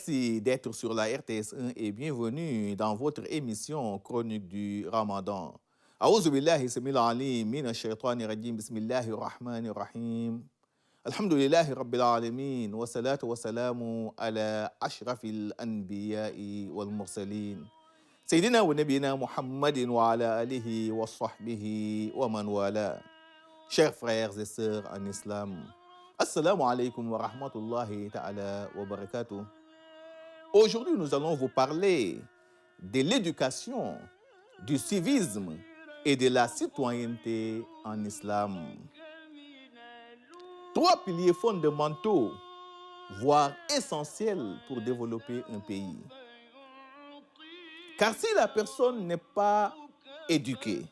Merci d'être sur la RTS1 et bienvenue dans votre émission Chronique du Ramadan. أعوذ بالله السميع العليم من الشيطان الرجيم بسم الله الرحمن الرحيم الحمد لله رب العالمين والصلاة والسلام على أشرف الأنبياء والمرسلين سيدنا ونبينا محمد وعلى آله وصحبه ومن والاه. Chers frères et sœurs en islam, Assalamu alaikum wa rahmatullahi ta'ala wa barakatuh. Aujourd'hui, nous allons vous parler de l'éducation, du civisme et de la citoyenneté en islam. Trois piliers fondamentaux, voire essentiels pour développer un pays. Car si la personne n'est pas éduquée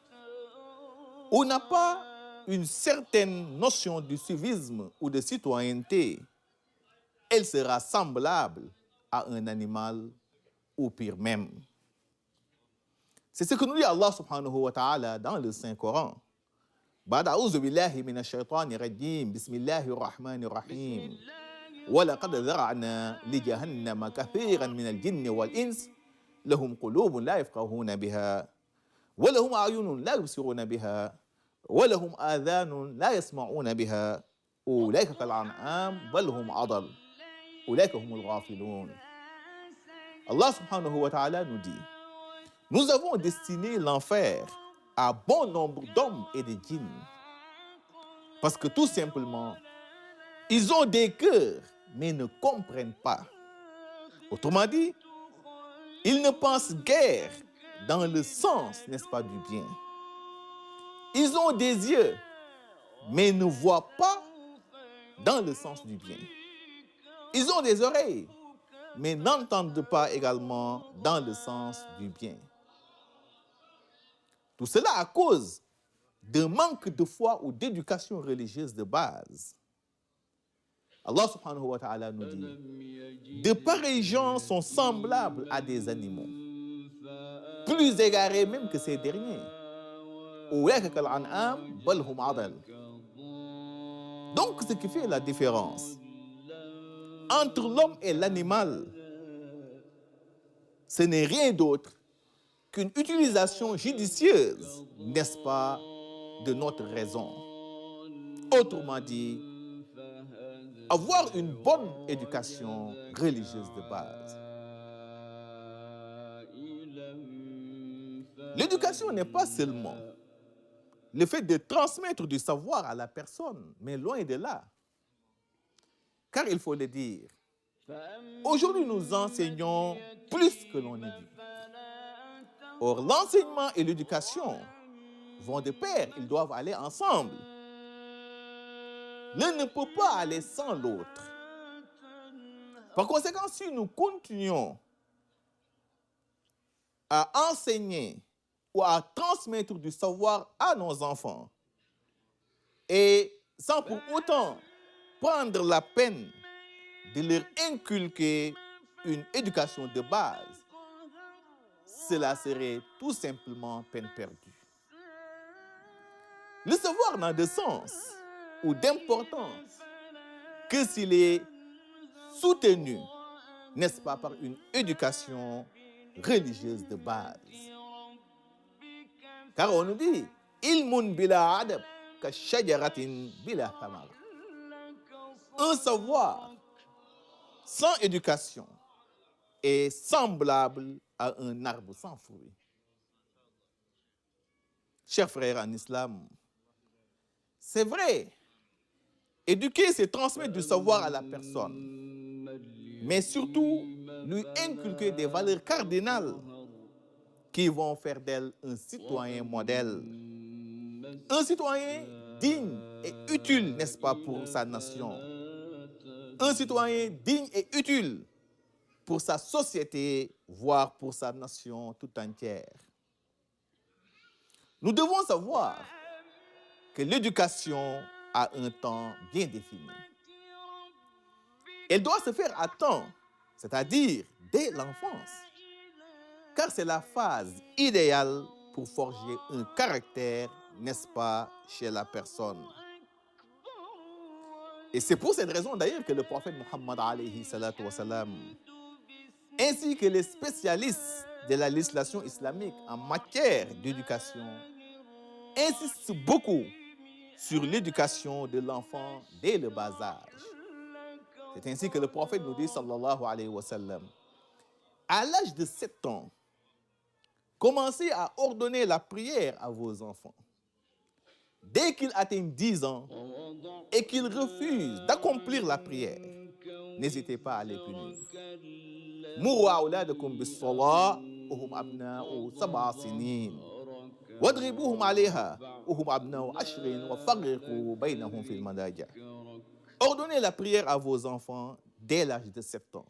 ou n'a pas une certaine notion du civisme ou de citoyenneté, elle sera semblable à un animal ou pire même. C'est ce que nous dit Allah subhanahu wa ta'ala dans le Saint-Coran. بعد أعوذ بالله من الشيطان الرجيم بسم الله الرحمن الرحيم ولقد ذرعنا لجهنم كثيرا من الجن والإنس لهم قلوب لا يفقهون بها ولهم أعين لا يبصرون بها ولهم آذان لا يسمعون بها أولئك كالأنعام بل هم أضل أولئك هم الغافلون. Allah subhanahu wa ta'ala nous dit: nous avons destiné l'enfer à bon nombre d'hommes et de djinns parce que tout simplement ils ont des cœurs mais ne comprennent pas. Autrement dit, ils ne pensent guère dans le sens, n'est-ce pas, du bien. Ils ont des yeux mais ne voient pas dans le sens du bien. Ils ont des oreilles mais n'entendent pas également dans le sens du bien. Tout cela à cause d'un manque de foi ou d'éducation religieuse de base. Allah subhanahu wa ta'ala nous dit: de pareils gens sont semblables à des animaux, plus égarés même que ces derniers. Donc ce qui fait la différence entre l'homme et l'animal, ce n'est rien d'autre qu'une utilisation judicieuse, n'est-ce pas, de notre raison. Autrement dit, avoir une bonne éducation religieuse de base. L'éducation n'est pas seulement le fait de transmettre du savoir à la personne, mais loin de là. Car il faut le dire, aujourd'hui nous enseignons plus que l'on éduque. Or, l'enseignement et l'éducation vont de pair, ils doivent aller ensemble. L'un ne peut pas aller sans l'autre. Par conséquent, si nous continuons à enseigner ou à transmettre du savoir à nos enfants et sans pour autant prendre la peine de leur inculquer une éducation de base, cela serait tout simplement peine perdue. Le savoir n'a de sens ou d'importance que s'il est soutenu, n'est-ce pas, par une éducation religieuse de base. Car on nous dit: ilmun bila adab ka shajaratin bila thamar. Un savoir sans éducation est semblable à un arbre sans fruit. Chers frères en islam, c'est vrai, éduquer, c'est transmettre du savoir à la personne, mais surtout lui inculquer des valeurs cardinales qui vont faire d'elle un citoyen modèle, un citoyen digne et utile, n'est-ce pas, pour sa nation, un citoyen digne et utile pour sa société, voire pour sa nation tout entière. Nous devons savoir que l'éducation a un temps bien défini. Elle doit se faire à temps, c'est-à-dire dès l'enfance, car c'est la phase idéale pour forger un caractère, n'est-ce pas, chez la personne. Et c'est pour cette raison d'ailleurs que le prophète Muhammad alayhi salatu wa salam ainsi que les spécialistes de la législation islamique en matière d'éducation, insistent beaucoup sur l'éducation de l'enfant dès le bas âge. C'est ainsi que le prophète nous dit, sallallahu alayhi wa sallam, à l'âge de 7 ans, commencez à ordonner la prière à vos enfants. Dès qu'ils atteignent 10 ans et qu'ils refusent d'accomplir la prière, n'hésitez pas à les punir. Muru awladakum bis-salah wa hum abna'u 7 sinin. Wadribuhum 'alayha wa hum abna'u 10 wa farriqu baynahum fil madaji'. Ordonnez la prière à vos enfants dès l'âge de 7 ans.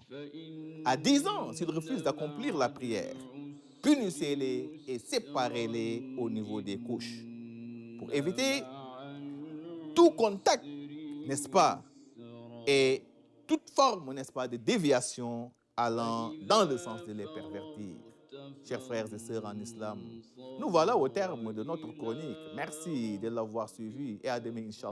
À 10 ans, s'ils refusent d'accomplir la prière, punissez-les et séparez-les au niveau des couches pour éviter tout contact, n'est-ce pas, et toute forme, n'est-ce pas, de déviation allant dans le sens de les pervertir. Chers frères et sœurs en islam, nous voilà au terme de notre chronique. Merci de l'avoir suivi et à demain, Inch'Allah.